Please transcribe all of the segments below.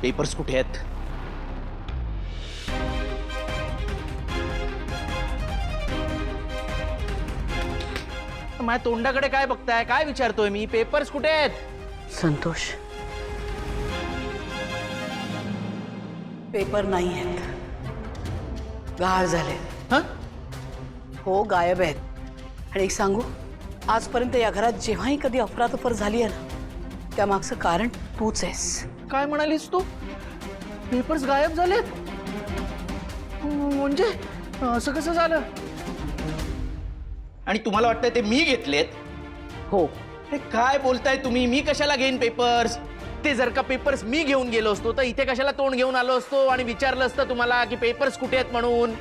Papers कुठे आहेत? माझ्या तोंडाकडे काय बघताय? काय विचारतोय मी? पेपर्स कुठे आहेत? संतोष, पेपर नाही आहेत, गाळ झाले. हं? हो, गायब आहेत. आणि एक सांगू, आजपर्यंत या घरात जेव्हाही कधी अफरातफर झाली आहे ना, त्यामागचं कारण तूच आहेस. काय म्हणालीस तू? पेपर्स गायब झालेत? म्हणजे असं कसं झालं? आणि तुम्हाला वाटतंय ते मी घेतलेत? हो, हे काय बोलताय तुम्ही? मी कशाला घेईन पेपर्स? ते जर का पेपर्स मी घेऊन गेलो असतो तर इथे कशाला तोंड घेऊन आलो असतो आणि विचारलं असतं तुम्हाला की पेपर्स कुठे आहेत म्हणून?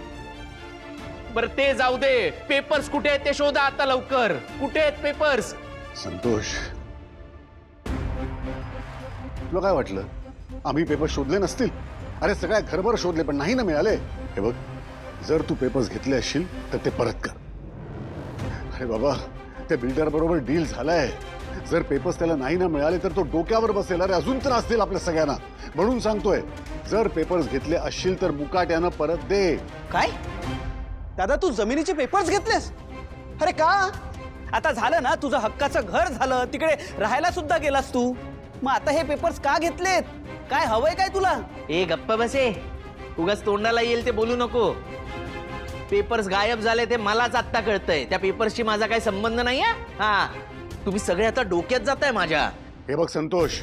बरं ते जाऊ दे, पेपर्स कुठे आहेत ते शोधा आता लवकर. कुठे आहेत पेपर्स? संतोष, तुला काय वाटलं आम्ही पेपर शोधले नसतील? अरे सगळ्या घरभर शोधले पण नाही ना मिळाले. हे बघ, जर तू पेपर्स घेतले असशील तर ते परत कर. अरे बाबा, त्या बिल्डर बरोबर डील झालाय. जर पेपर्स त्याला नाही ना मिळाले तर तो डोक्यावर बसेल. अरे अजून त्रास असतील आपल्या सगळ्यांना. म्हणून सांगतोय, जर पेपर्स घेतले असशील तर मुकाट्यानं परत दे. काय दादा, तू जमिनीचे पेपर्स घेतलेस? अरे का? आता झालं ना, तुझं हक्काचं घर झालं, तिकडे राहायला सुद्धा गेलास तू. मग आता हे पेपर्स का घेतलेत? काय हवंय काय तुला? ए गप्प बसे, उगाच तोंडाला येईल ते बोलू नको. पेपर्स गायब झाले ते मलाच आत्ता कळतंय. त्या पेपर्सशी माझा काही संबंध नाहीये. हा, तुम्ही सगळे आता डोक्यात जाताय माझ्या. हे बघ संतोष,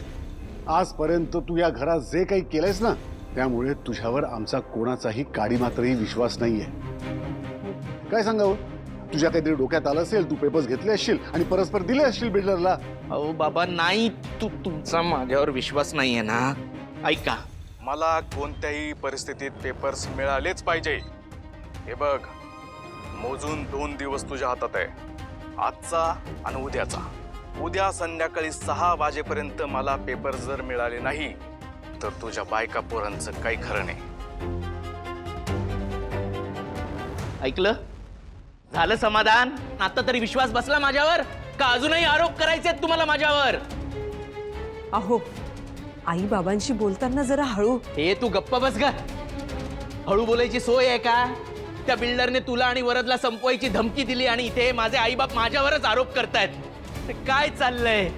आजपर्यंत तू या घरात जे काही केलंयस ना, त्यामुळे तुझ्यावर आमचा कोणाचाही काडी मात्रही विश्वास नाहीये. काय सांगावं, तुझ्या काहीतरी डोक्यात आलं असेल, तू पेपर्स घेतले असशील आणि परस्पर दिले असशील बिल्डरला. अहो बाबा, नाही, तुमचा माझ्यावर विश्वास नाहीये ना? ऐका, मला कोणत्याही परिस्थितीत पेपर्स मिळालेच पाहिजे. हे बघ, मोजून 2 दिवस तुझ्या हातात आहे, आजचा आणि उद्याचा. उद्या संध्याकाळी 6 वाजेपर्यंत मला पेपर जर मिळाले नाही तर तुझ्या बायका पोरांचं काही खरं नाही. ऐकलं? झालं समाधान? आता तरी विश्वास बसला माझ्यावर? का अजूनही आरोप करायचे आहेत तुम्हाला माझ्यावर? अहो, आई बाबांशी बोलताना जरा हळू. हे तू गप्प बस ग. हळू बोलायची सोय आहे का? त्या बिल्डरने तुला आणि वरदला संपवायची धमकी दिली आणि इथे माझे आई बाप माझ्यावरच आरोप करतायत. काय चाललंय?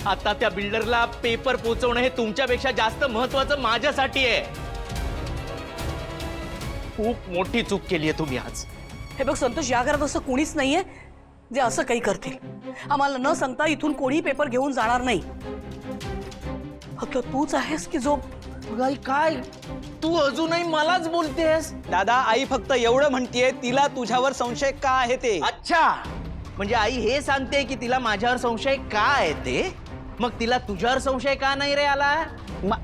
आता त्या बिल्डरला पेपर पोहोचवणं हे तुमच्यापेक्षा जास्त महत्वाचं माझ्यासाठी आहे. खूप मोठी चूक केली आहे तुम्ही आज. हे बघ संतोष, या घरात असं कोणीच नाहीये जे असं काही करतील. आम्हाला न सांगता इथून कोणी पेपर घेऊन जाणार नाही. फक्त तूच आहेस की जो. काय तू अजूनही मलाच बोलतेस? दादा, आई फक्त एवढं म्हणतीये, तिला तुझ्यावर संशय का आहे ते. अच्छा, म्हणजे आई हे सांगते की तिला माझ्यावर संशय का आहे ते? मग तिला तुझ्यावर संशय का नाही रे आला?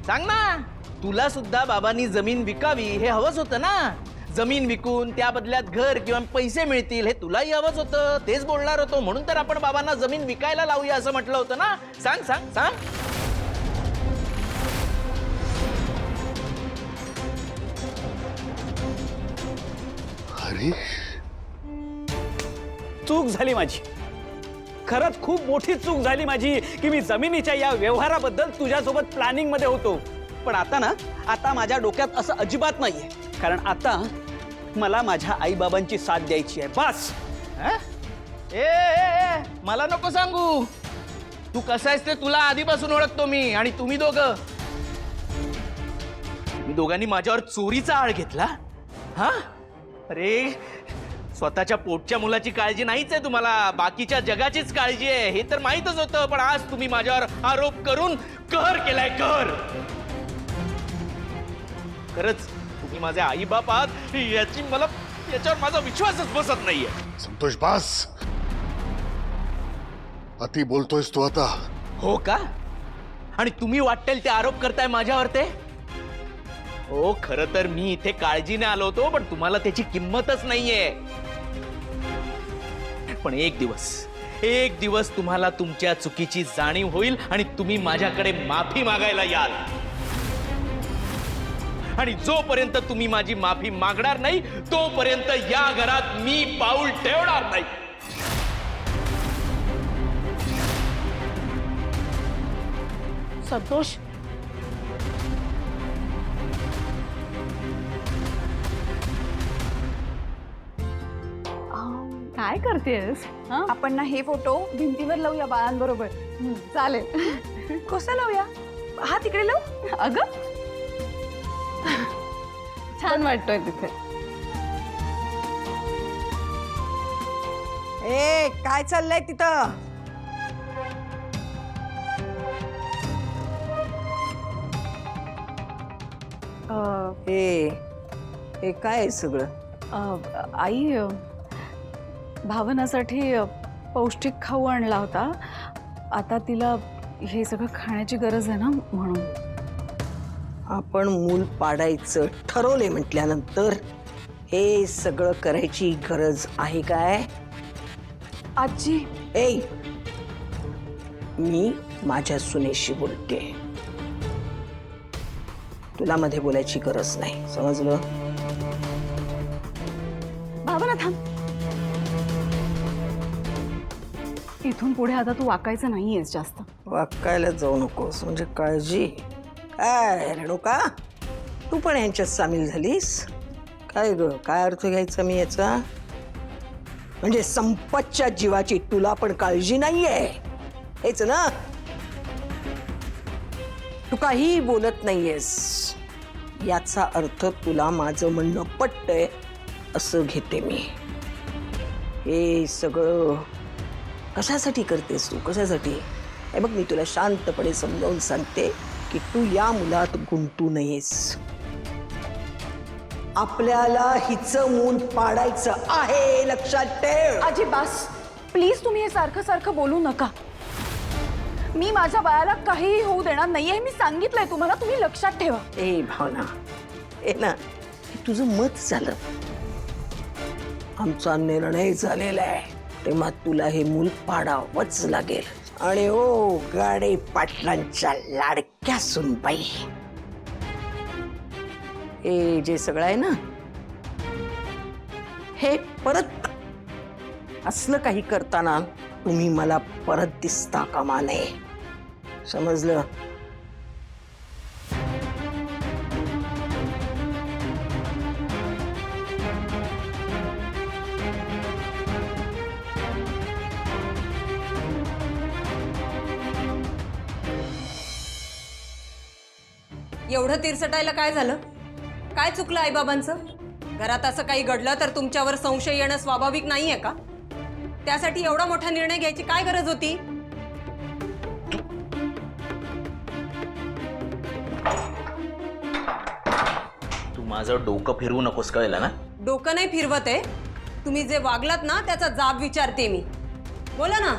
सांग ना. तुला सुद्धा बाबांनी जमीन विकावी हे हवंच होतं ना? जमीन विकून त्या बदल्यात घर किंवा पैसे मिळतील हे तुलाही हवंच होतं. तेच बोलणार होतो, म्हणून तर आपण बाबांना जमीन विकायला लावूया असं म्हटलं होतं ना? सांग सांग सांग. अरे चूक झाली माझी. खरंच खूप मोठी चूक झाली माझी की मी जमिनीच्या या व्यवहाराबद्दल तुझ्यासोबत प्लॅनिंग मध्ये होतो. पण आता ना, आता माझ्या डोक्यात असं अजिबात नाहीये. कारण आता मला माझ्या आई बाबांची साथ द्यायची आहे, बस. ए, ए, ए, मला नको सांगू. तू कसा आहेस ते तुला आधीपासून ओळखतो मी. आणि तुम्ही दोघांनी माझ्यावर चोरीचा आळ घेतला. हा, अरे स्वतःच्या पोटच्या मुलाची काळजी नाहीच आहे तुम्हाला, बाकीच्या जगाचीच काळजी आहे हे तर माहीतच होतं. पण आज तुम्ही माझ्यावर आरोप करून कहर केलाय, कहर. खरंच तुम्ही माझे आई बाप आहात याच्यावर माझा विश्वासच बसत नाहीये. संतोष, बास. अति बोलतोयस तू आता. हो का? आणि तुम्ही वाटेल ते आरोप करताय माझ्यावर ते? हो, खरं तर मी इथे काळजीने आलो होतो, पण तुम्हाला त्याची किंमतच नाहीये. पण एक दिवस तुम्हाला तुमच्या चुकीची जाणीव होईल आणि तुम्ही माझ्याकडे माफी मागायला याल. आणि जोपर्यंत तुम्ही माझी माफी मागणार नाही तोपर्यंत या घरात मी पाऊल ठेवणार नाही. संतोष, काय करतेस? आपण ना हे फोटो भिंतीवर लावूया बाळांबरोबर. चालेल. कसं लावूया? हा तिकडे लावू. अगं छान वाटतोय तिथे. ए काय चाललंय तिथं? हे काय आहे सगळं? आई भावनासाठी पौष्टिक खाऊ आणला होता. आता तिला हे सगळं खाण्याची गरज आहे ना, म्हणून. आपण मूल पाडायचं ठरवले म्हटल्यानंतर हे सगळं करायची गरज आहे काय? आजी ए मी माझ्या सुनेशी बोलते, तुला मध्ये बोलायची गरज नाही, समजलं? भावना थांब. इथून पुढे आता तू वाकायचं नाहीयेस जास्त. वाकायला जाऊ नकोस म्हणजे काळजी. काय रेणुका, तू पण यांच्यात सामील झालीस काय ग? काय अर्थ घ्यायचा मी याचा? म्हणजे संपतच्या जीवाची तुला पण काळजी नाहीये, हेच ना? तू काही बोलत नाहीयेस याचा अर्थ तुला माझं म्हणणं पटतंय असं घेते मी. हे सगळं कशासाठी करतेस तू? कशासाठी? हे बघ, मी तुला शांतपणे समजावून सांगते की तू या मुलात गुंतू नयेस. आपल्याला हिचं मूल पाडायचं आहे, लक्षात ठेव. आजी बस प्लीज, तुम्ही हे सारखं सारखं बोलू नका. मी माझ्या बाळाला काहीही होऊ देणार नाहीये, मी सांगितलंय तुम्हाला. तुम्ही लक्षात ठेवा. ए भावना, ए ना, हे तुझं मत झालं, आमचा निर्णय झालेला आहे, तेव्हा तुला हे मूल पाडावंच लागेल. आणि ओ गाडे पाटलांच्या लाडक्या सुनबाई, हे जे सगळं आहे ना, हे परत असलं काही करताना तुम्ही मला परत दिसता कामा नये, समजलं? एवढं तिरसटायला काय झालं? काय चुकलं आईबाबांचं? घरात असं काही घडलं तर तुमच्यावर संशय येणं स्वाभाविक नाहीये का? त्यासाठी एवढा मोठा निर्णय घ्यायची काय गरज होती? तू माझं डोकं फिरवू नकोस, कळलं ना? डोकं नाही फिरवत आहे. तुम्ही जे वागलात ना त्याचा जाब विचारते मी. बोला ना.